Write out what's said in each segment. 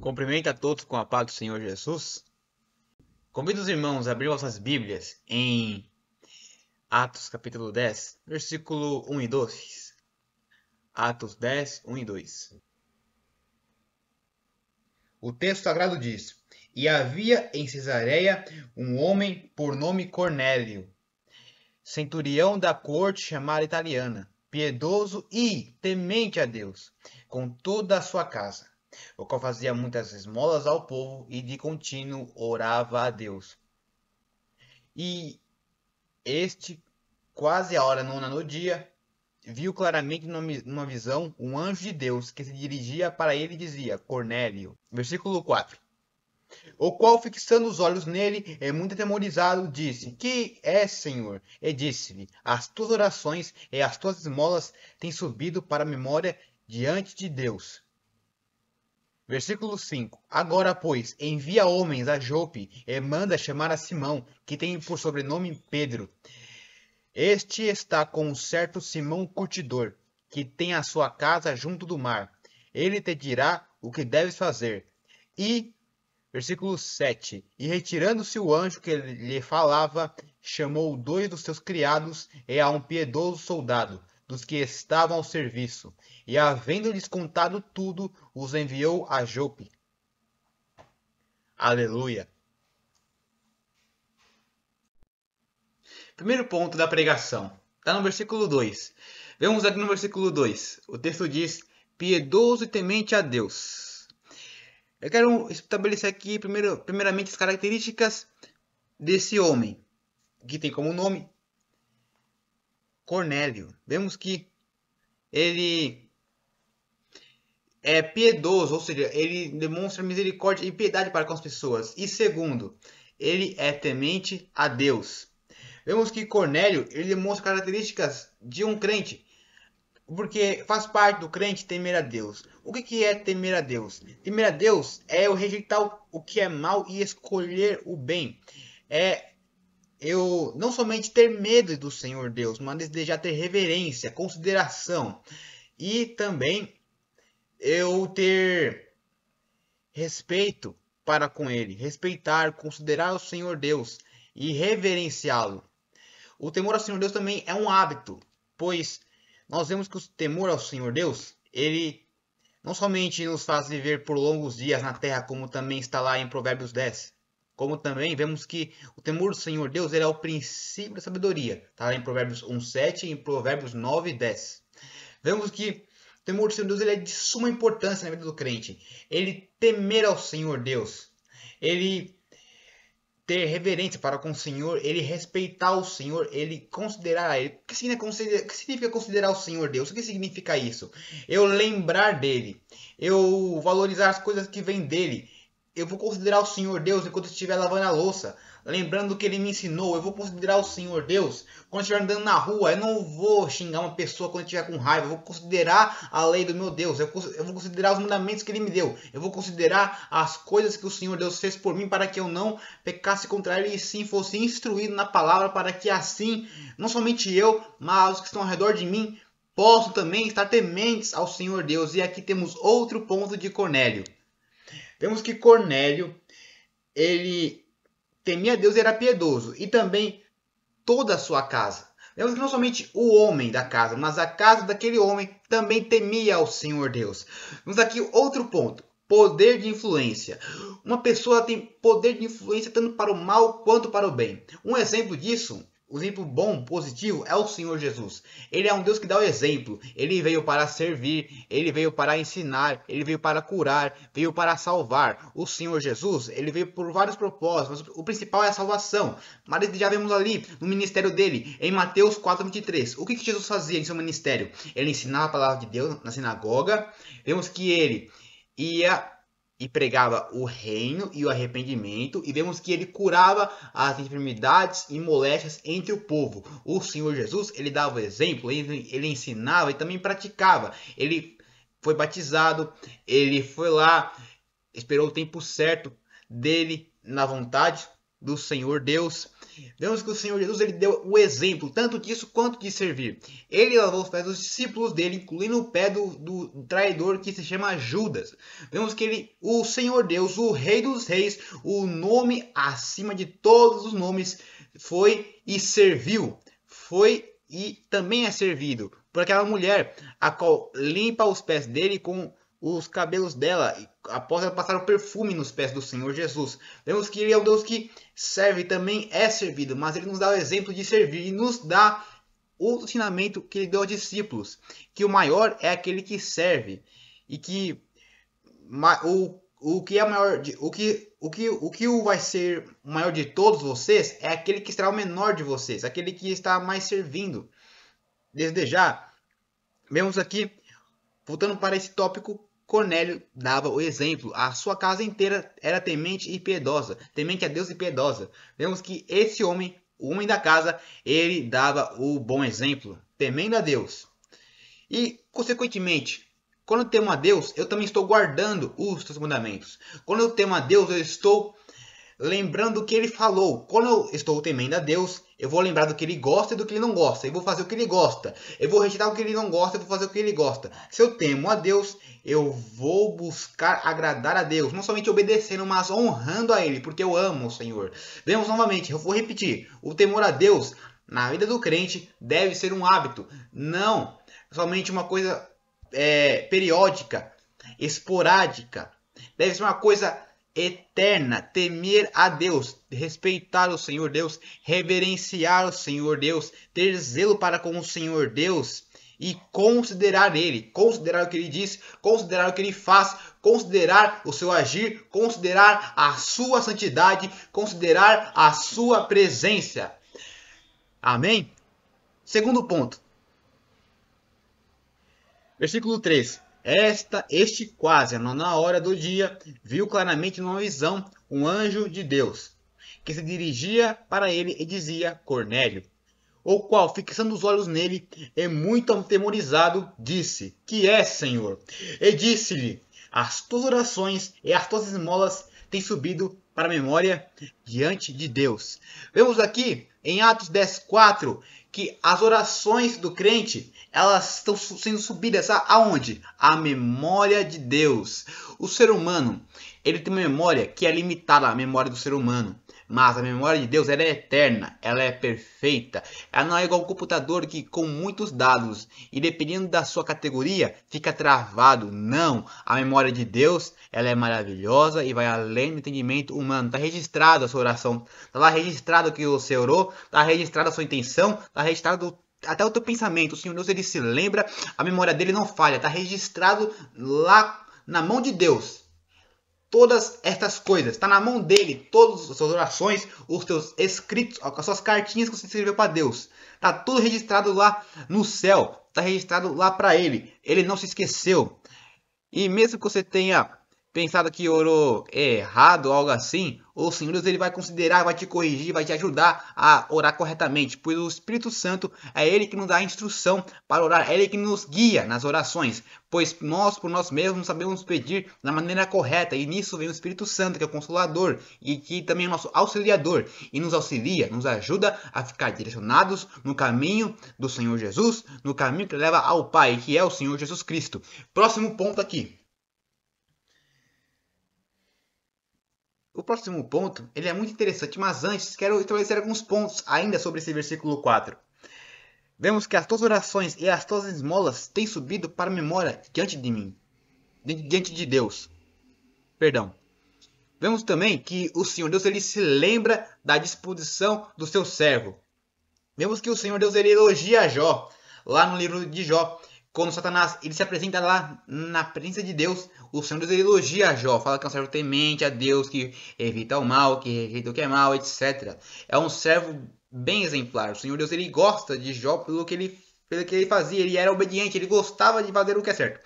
Cumprimento a todos com a paz do Senhor Jesus. Convido os irmãos a abrir vossas Bíblias em Atos capítulo 10, versículo 1 e 2. Atos 10, 1 e 2. O texto sagrado diz: E havia em Cesareia um homem por nome Cornélio, centurião da corte chamada italiana, piedoso e temente a Deus, com toda a sua casa, o qual fazia muitas esmolas ao povo e de contínuo orava a Deus. E este, quase a hora nona no dia, viu claramente numa visão um anjo de Deus que se dirigia para ele e dizia: Cornélio. Versículo 4. O qual, fixando os olhos nele, muito atemorizado, disse: Que é, Senhor? E disse-lhe: As tuas orações e as tuas esmolas têm subido para a memória diante de Deus. Versículo 5. Agora, pois, envia homens a Jope e manda chamar a Simão, que tem por sobrenome Pedro. Este está com um certo Simão curtidor, que tem a sua casa junto do mar. Ele te dirá o que deves fazer. E, versículo 7. E retirando-se o anjo que lhe falava, chamou 2 dos seus criados e a um piedoso soldado, dos que estavam ao serviço, e havendo-lhes contado tudo, os enviou a Jope. Aleluia! Primeiro ponto da pregação. Está no versículo 2. Vemos aqui no versículo 2. O texto diz: piedoso e temente a Deus. Eu quero estabelecer aqui primeiramente as características desse homem, que tem como nome Cornélio. Vemos que ele é piedoso, ou seja, ele demonstra misericórdia e piedade para com as pessoas. E segundo, ele é temente a Deus. Vemos que Cornélio ele demonstra características de um crente, porque faz parte do crente temer a Deus. O que é temer a Deus? Temer a Deus é eu rejeitar o que é mal e escolher o bem. É eu não somente ter medo do Senhor Deus, mas desejar ter reverência, consideração. E também eu ter respeito para com Ele. Respeitar, considerar o Senhor Deus e reverenciá-lo. O temor ao Senhor Deus também é um hábito, pois nós vemos que o temor ao Senhor Deus, ele não somente nos faz viver por longos dias na terra, como também está lá em Provérbios 10. Como também vemos que o temor do Senhor Deus ele é o princípio da sabedoria. Está lá em Provérbios 1:7 e em Provérbios 9:10. Vemos que o temor do Senhor Deus ele é de suma importância na vida do crente. Ele temer ao Senhor Deus. Ele ter reverência para com o Senhor, ele respeitar o Senhor, ele considerar ele. O que significa considerar o Senhor Deus? O que significa isso? Eu lembrar dele, eu valorizar as coisas que vêm dele. Eu vou considerar o Senhor Deus enquanto estiver lavando a louça, lembrando que ele me ensinou. Eu vou considerar o Senhor Deus quando estiver andando na rua. Eu não vou xingar uma pessoa quando estiver com raiva. Eu vou considerar a lei do meu Deus. Eu vou considerar os mandamentos que ele me deu. Eu vou considerar as coisas que o Senhor Deus fez por mim para que eu não pecasse contra ele e sim fosse instruído na palavra, para que assim, não somente eu, mas os que estão ao redor de mim possam também estar tementes ao Senhor Deus. E aqui temos outro ponto de Cornélio. Vemos que Cornélio, ele temia a Deus e era piedoso. E também toda a sua casa. Vemos que não somente o homem da casa, mas a casa daquele homem também temia ao Senhor Deus. Vemos aqui outro ponto. Poder de influência. Uma pessoa tem poder de influência tanto para o mal quanto para o bem. Um exemplo disso, um exemplo bom, positivo, é o Senhor Jesus. Ele é um Deus que dá o exemplo. Ele veio para servir, ele veio para ensinar, ele veio para curar, veio para salvar. O Senhor Jesus, ele veio por vários propósitos, mas o principal é a salvação. Mas já vemos ali no ministério dele, em Mateus 4:23. O que Jesus fazia em seu ministério? Ele ensinava a palavra de Deus na sinagoga. Vemos que ele ia e pregava o reino e o arrependimento, e vemos que ele curava as enfermidades e moléstias entre o povo. O Senhor Jesus, ele dava o exemplo, ele ensinava e também praticava. Ele foi batizado, ele foi lá, esperou o tempo certo dele na vontade do Senhor Deus. Vemos que o Senhor Jesus ele deu o exemplo, tanto disso quanto de servir. Ele lavou os pés dos discípulos dele, incluindo o pé do traidor que se chama Judas. Vemos que ele, o Senhor Deus, o Rei dos Reis, o nome acima de todos os nomes, foi e serviu. Foi e também é servido por aquela mulher, a qual limpa os pés dele com os cabelos dela, após ela passar o perfume nos pés do Senhor Jesus. Vemos que ele é o Deus que serve e também é servido, mas ele nos dá o exemplo de servir e nos dá o ensinamento que ele deu aos discípulos, que o maior é aquele que serve, e que o que é maior, o que vai ser o maior de todos vocês é aquele que será o menor de vocês, aquele que está mais servindo. Desde já, vemos aqui, voltando para esse tópico, Cornélio dava o exemplo. A sua casa inteira era temente e piedosa, temente a Deus e piedosa. Vemos que esse homem, o homem da casa, ele dava o bom exemplo, temendo a Deus. E, consequentemente, quando eu temo a Deus, eu também estou guardando os seus mandamentos. Quando eu temo a Deus, eu estou lembrando o que ele falou. Quando eu estou temendo a Deus, eu vou lembrar do que ele gosta e do que ele não gosta. Eu vou fazer o que ele gosta. Eu vou retirar o que ele não gosta e vou fazer o que ele gosta. Se eu temo a Deus, eu vou buscar agradar a Deus. Não somente obedecendo, mas honrando a Ele, porque eu amo o Senhor. Vemos novamente, eu vou repetir. O temor a Deus, na vida do crente, deve ser um hábito. Não somente uma coisa periódica, esporádica. Deve ser uma coisa eterna, temer a Deus, respeitar o Senhor Deus, reverenciar o Senhor Deus, ter zelo para com o Senhor Deus e considerar Ele, considerar o que Ele diz, considerar o que Ele faz, considerar o seu agir, considerar a sua santidade, considerar a sua presença. Amém? Segundo ponto. Versículo 3. Este quase a nona hora do dia, viu claramente numa visão um anjo de Deus, que se dirigia para ele e dizia: Cornélio. O qual, fixando os olhos nele, e muito atemorizado, disse: Que é, Senhor? E disse-lhe: As tuas orações e as tuas esmolas têm subido para a memória diante de Deus. Vemos aqui em Atos 10:4 que as orações do crente, elas estão sendo subidas aonde? À memória de Deus. O ser humano, ele tem uma memória que é limitada à memória do ser humano. Mas a memória de Deus, ela é eterna, ela é perfeita. Ela não é igual ao computador que com muitos dados, e dependendo da sua categoria, fica travado. Não, a memória de Deus, ela é maravilhosa e vai além do entendimento humano. Está registrado a sua oração, está lá registrado que você orou, está registrado a sua intenção, está registrado até o teu pensamento. O Senhor Deus, ele se lembra, a memória dele não falha, está registrado lá na mão de Deus. Todas estas coisas, está na mão dele, todas as suas orações, os teus escritos, as suas cartinhas que você escreveu para Deus. Está tudo registrado lá no céu, está registrado lá para ele. Ele não se esqueceu. E mesmo que você tenha pensado que orou errado ou algo assim, o Senhor Deus, ele vai considerar, vai te corrigir, vai te ajudar a orar corretamente, pois o Espírito Santo é ele que nos dá a instrução para orar, é ele que nos guia nas orações, pois nós por nós mesmos não sabemos pedir da maneira correta, e nisso vem o Espírito Santo, que é o Consolador e que também é o nosso auxiliador, e nos auxilia, nos ajuda a ficar direcionados no caminho do Senhor Jesus, no caminho que leva ao Pai, que é o Senhor Jesus Cristo. Próximo ponto aqui. O próximo ponto, ele é muito interessante, mas antes quero estabelecer alguns pontos ainda sobre esse versículo 4. Vemos que as tuas orações e as tuas esmolas têm subido para a memória diante de mim, diante de Deus. Perdão. Vemos também que o Senhor Deus, ele se lembra da disposição do seu servo. Vemos que o Senhor Deus, ele elogia Jó, lá no livro de Jó. Quando Satanás ele se apresenta lá na presença de Deus, o Senhor Deus ele elogia Jó, fala que é um servo temente a Deus, que evita o mal, que rejeita o que é mal, etc. É um servo bem exemplar. O Senhor Deus ele gosta de Jó pelo que ele fazia, ele era obediente, ele gostava de fazer o que é certo.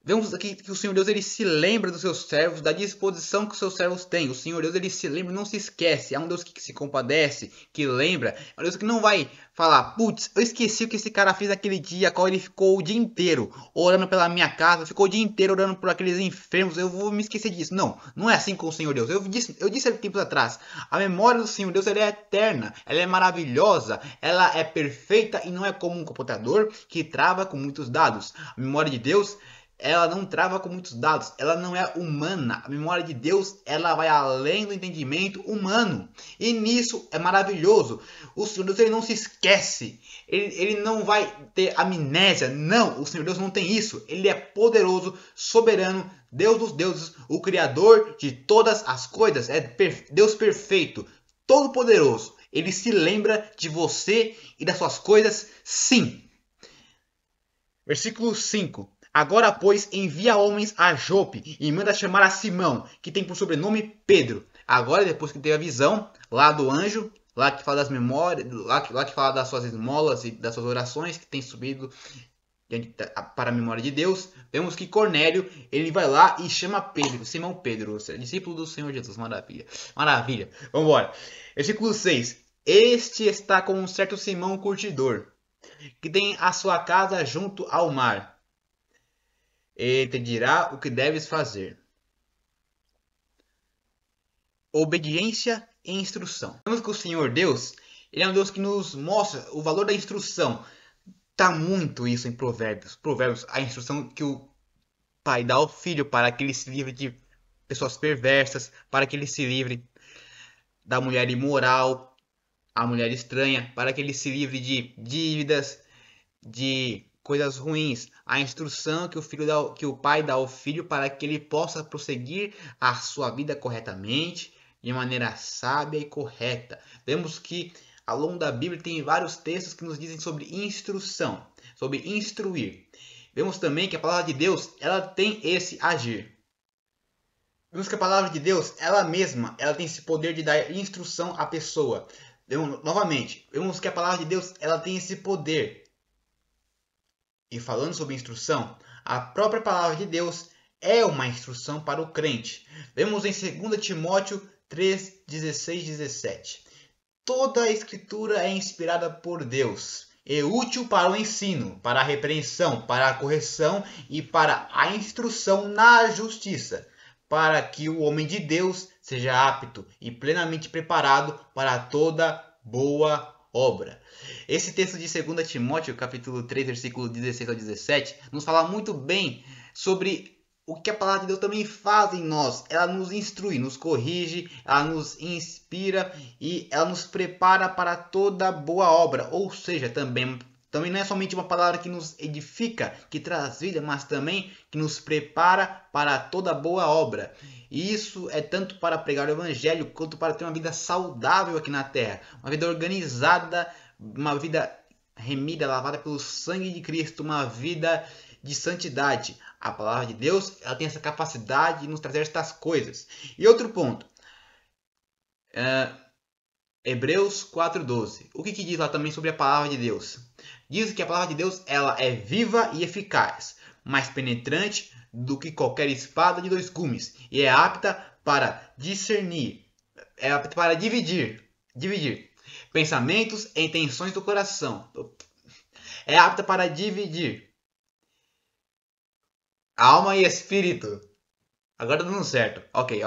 Vemos aqui que o Senhor Deus ele se lembra dos seus servos, da disposição que os seus servos têm. O Senhor Deus ele se lembra, não se esquece. É um Deus que se compadece, que lembra. É um Deus que não vai falar, putz, eu esqueci o que esse cara fez naquele dia, qual ele ficou o dia inteiro orando pela minha casa, ficou o dia inteiro orando por aqueles enfermos, eu vou me esquecer disso. Não, não é assim com o Senhor Deus. Eu disse há tempos atrás, a memória do Senhor Deus ela é eterna, ela é maravilhosa, ela é perfeita e não é como um computador que trava com muitos dados. A memória de Deus ela não trava com muitos dados, ela não é humana. A memória de Deus, ela vai além do entendimento humano. E nisso é maravilhoso. O Senhor Deus ele não se esquece, ele não vai ter amnésia. Não, o Senhor Deus não tem isso. Ele é poderoso, soberano, Deus dos deuses, o Criador de todas as coisas. É Deus perfeito, todo poderoso. Ele se lembra de você e das suas coisas, sim. Versículo 5. Agora, pois, envia homens a Jope e manda chamar a Simão, que tem por sobrenome Pedro. Agora, depois que teve a visão lá do anjo, lá que fala das memórias, lá que fala das suas esmolas e das suas orações que tem subido para a memória de Deus, vemos que Cornélio ele vai lá e chama Pedro, Simão Pedro, discípulo do Senhor Jesus. Maravilha, maravilha. Vamos embora. Versículo 6. Este está com um certo Simão curtidor, que tem a sua casa junto ao mar. Ele te dirá o que deves fazer. Obediência e instrução. Vemos que o Senhor Deus, ele é um Deus que nos mostra o valor da instrução. Tá muito isso em Provérbios. Provérbios, a instrução que o pai dá ao filho para que ele se livre de pessoas perversas, para que ele se livre da mulher imoral, a mulher estranha, para que ele se livre de dívidas, de coisas ruins. A instrução que o pai dá ao filho para que ele possa prosseguir a sua vida corretamente, de maneira sábia e correta. Vemos que ao longo da Bíblia tem vários textos que nos dizem sobre instrução, sobre instruir. Vemos também que a palavra de Deus, ela tem esse agir. Vemos que a palavra de Deus, ela mesma, ela tem esse poder de dar instrução à pessoa. Novamente, vemos que a palavra de Deus, ela tem esse poder. E falando sobre instrução, a própria palavra de Deus é uma instrução para o crente. Vemos em 2 Timóteo 3, 16 e 17. Toda a escritura é inspirada por Deus e útil para o ensino, para a repreensão, para a correção e para a instrução na justiça, para que o homem de Deus seja apto e plenamente preparado para toda boa obra. Esse texto de 2 Timóteo, capítulo 3, versículo 16 ao 17, nos fala muito bem sobre o que a palavra de Deus também faz em nós. Ela nos instrui, nos corrige, ela nos inspira e ela nos prepara para toda boa obra. Ou seja, também não é somente uma palavra que nos edifica, que traz vida, mas também que nos prepara para toda boa obra. E isso é tanto para pregar o evangelho, quanto para ter uma vida saudável aqui na terra. Uma vida organizada, uma vida remida, lavada pelo sangue de Cristo, uma vida de santidade. A palavra de Deus, ela tem essa capacidade de nos trazer estas coisas. E outro ponto. Hebreus 4:12. O que diz lá também sobre a palavra de Deus? Diz que a palavra de Deus ela é viva e eficaz, mais penetrante do que qualquer espada de dois gumes, e é apta para discernir, é apta para dividir pensamentos e intenções do coração. É apta para dividir alma e espírito. Agora tá dando certo. Ok.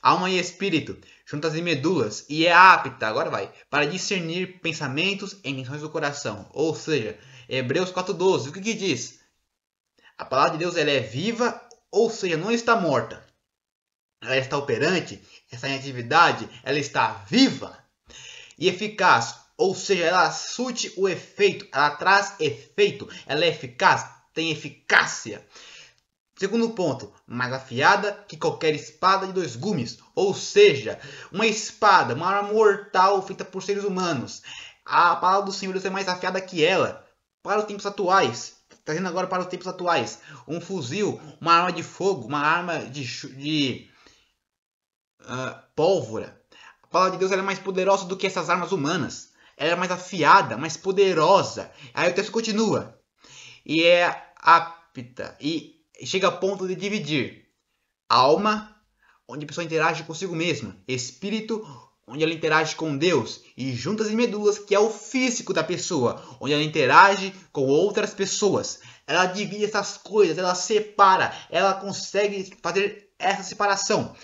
Alma e espírito, juntas e medulas, e é apta, agora vai, para discernir pensamentos e intenções do coração. Ou seja, Hebreus 4:12, o que diz? A palavra de Deus ela é viva, ou seja, não está morta. Ela está operante, está em atividade, ela está viva e eficaz. Ou seja, ela surte o efeito, ela traz efeito, ela é eficaz, tem eficácia. Segundo ponto, mais afiada que qualquer espada de dois gumes, ou seja, uma espada, uma arma mortal feita por seres humanos. A palavra do Senhor Deus é mais afiada que ela, para os tempos atuais, trazendo agora para os tempos atuais, um fuzil, uma arma de fogo, uma arma de pólvora. A palavra de Deus é mais poderosa do que essas armas humanas, ela é mais afiada, mais poderosa. Aí o texto continua, e é apta, e chega a ponto de dividir alma, onde a pessoa interage consigo mesma, espírito, onde ela interage com Deus, e juntas e medulas, que é o físico da pessoa, onde ela interage com outras pessoas. Ela divide essas coisas, ela separa, ela consegue fazer essa separação.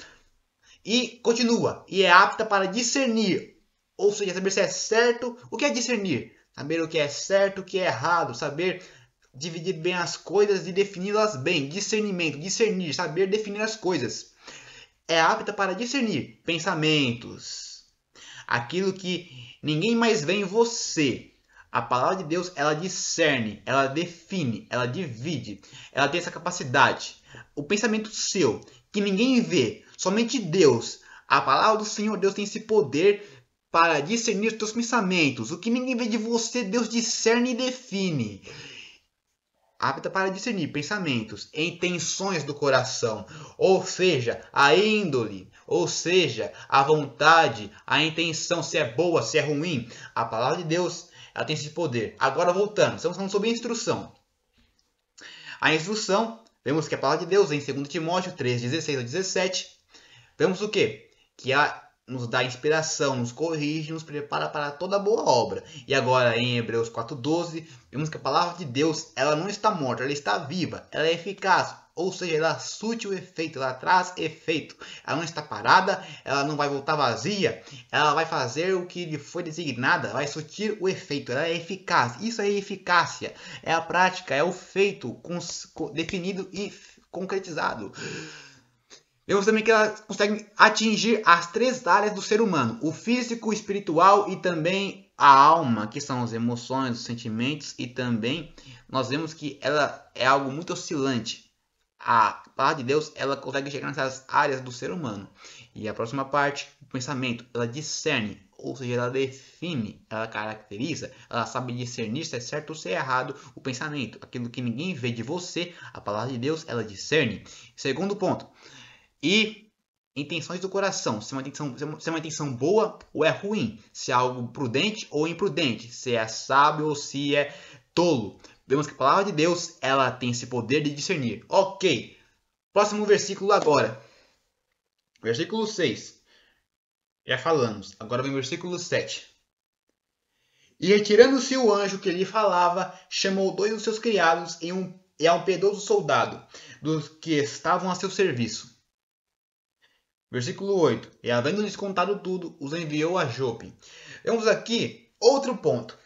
E continua, e é apta para discernir, ou seja, saber se é certo. O que é discernir? Saber o que é certo, o que é errado, saber dividir bem as coisas e defini-las bem. Discernimento, discernir, saber definir as coisas. É apta para discernir pensamentos, aquilo que ninguém mais vê em você. A palavra de Deus, ela discerne, ela define, ela divide, ela tem essa capacidade. O pensamento seu, que ninguém vê, somente Deus. A palavra do Senhor, Deus tem esse poder para discernir os teus pensamentos. O que ninguém vê de você, Deus discerne e define. Apta para discernir pensamentos, intenções do coração, ou seja, a índole, ou seja, a vontade, a intenção, se é boa, se é ruim. A palavra de Deus, ela tem esse poder. Agora voltando, estamos falando sobre a instrução. A instrução, vemos que a palavra de Deus em 2 Timóteo 3, 16 a 17, vemos o quê? Que nos dá inspiração, nos corrige, nos prepara para toda boa obra. E agora em Hebreus 4:12, vemos que a palavra de Deus, ela não está morta, ela está viva, ela é eficaz, ou seja, ela surte o efeito, ela traz efeito. Ela não está parada, ela não vai voltar vazia, ela vai fazer o que lhe foi designada, vai surtir o efeito, ela é eficaz. Isso é eficácia, é a prática, é o feito definido e concretizado. Vemos também que ela consegue atingir as 3 áreas do ser humano: o físico, o espiritual e também a alma, que são as emoções, os sentimentos, e também nós vemos que ela é algo muito oscilante. A palavra de Deus, ela consegue chegar nessas áreas do ser humano. E a próxima parte, o pensamento, ela discerne, ou seja, ela define, ela caracteriza, ela sabe discernir se é certo ou se é errado o pensamento. Aquilo que ninguém vê de você, a palavra de Deus, ela discerne. Segundo ponto, e intenções do coração, se é uma intenção boa ou é ruim, se é algo prudente ou imprudente, se é sábio ou se é tolo. Vemos que a palavra de Deus, ela tem esse poder de discernir. Ok, próximo versículo agora. Versículo 6. Já falamos, agora vem o versículo 7. E retirando-se o anjo que lhe falava, chamou 2 dos seus criados e a um piedoso soldado, dos que estavam a seu serviço. Versículo 8. E havendo-lhes contado tudo, os enviou a Jope. Vemos aqui outro ponto.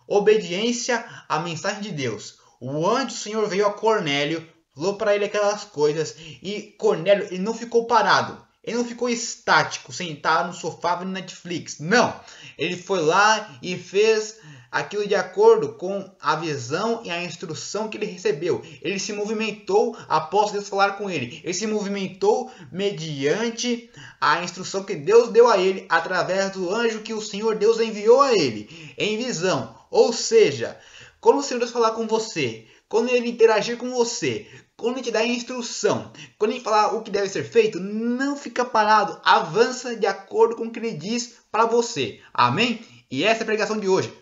Obediência à mensagem de Deus. O anjo do Senhor veio a Cornélio, falou para ele aquelas coisas, e Cornélio, ele não ficou parado. Ele não ficou estático, sentado no sofá vendo Netflix. Não. Ele foi lá e fez aquilo de acordo com a visão e a instrução que ele recebeu. Ele se movimentou após Deus falar com ele. Ele se movimentou mediante a instrução que Deus deu a ele através do anjo que o Senhor Deus enviou a ele em visão. Ou seja, quando o Senhor Deus falar com você, quando ele interagir com você, quando ele te dá instrução, quando ele falar o que deve ser feito, não fica parado, avança de acordo com o que ele diz para você. Amém? E essa é a pregação de hoje.